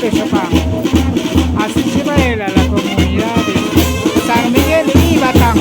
comunidades, papá. Así se baila la comunidad de San Miguel y Batán.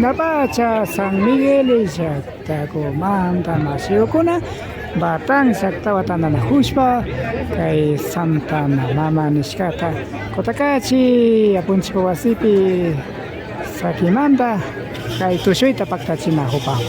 Chinapacha San Miguel llaqtakumanta masiyukuna batang llaqtawatanana hushpa kay Santana Mama nishkata Cotacachi apunchik wasipi sakimanta kay tushuyta paktachinahupa.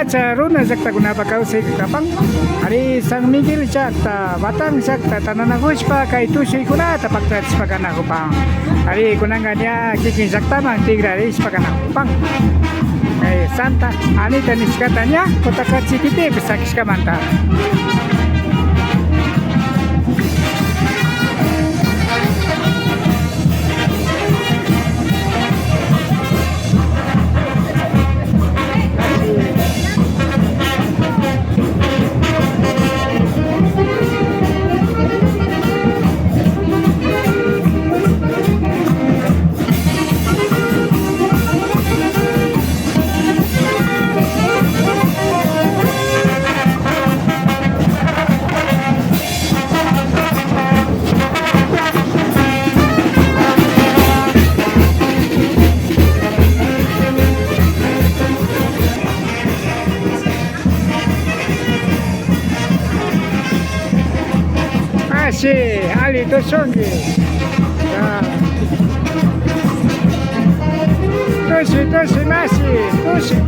Runa Llaktakunapak Kawsay kapang hari San Miguel llaqta batang llaqta tananakushpa kay tushuykunata paktachishpakanakupang hari kunangaña kikin llaqtaman tigrarishpakanakupang kay Santa Anita nishkataña Cotacachi kitipi sakishkamanta. Sí, Ali, dos son que. Doce, más, doce.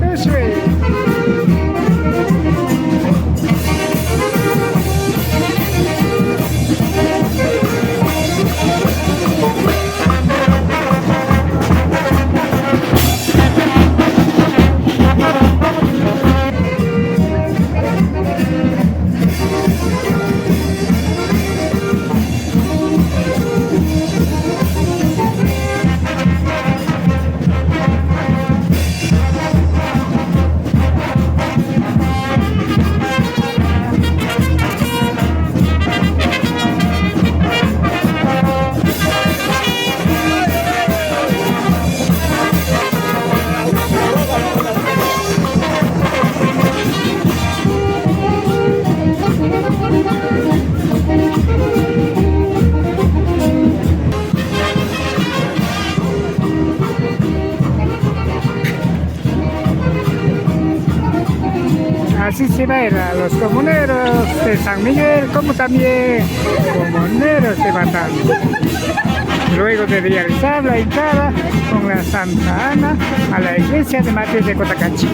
Así se va a ir a los comuneros de San Miguel, como también comuneros de Batán. Luego de realizar la entrada con la Santa Ana a la iglesia de Matriz de Cotacachi.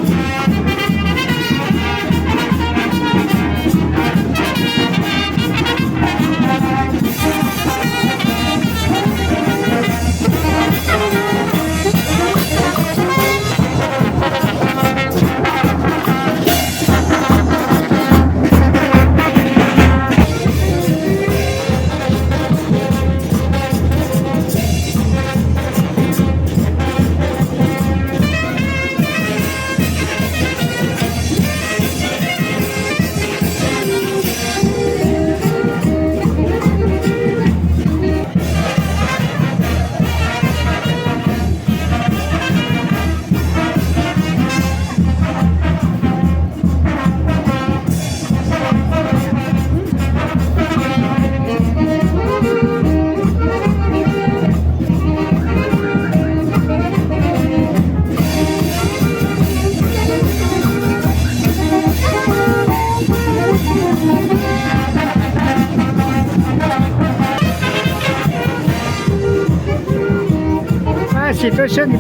situación de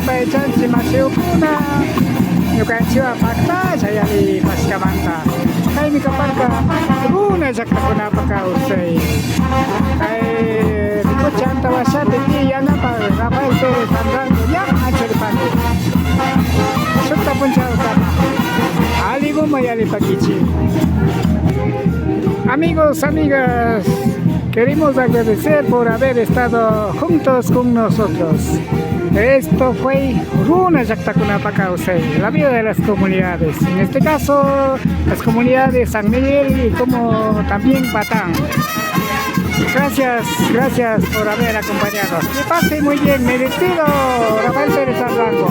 Paichanchi masiukuna ñukanchiwa pakta chayali paskamanta kaymi kaparka Runa Llaktakunapak Kawsay rikucha antawashati yanapa Rafael Pérez Anrango llama Achill sutta punchauta aliguma yali pakichi. Amigos, amigas, queremos agradecer por haber estado juntos con nosotros. Esto fue Runa Llaktakunapak Kawsay, la vida de las comunidades. En este caso, las comunidades San Miguel y como también Batán. Gracias por haber acompañado. Que pase muy bien, me despido, Rafael Pérez Anrango.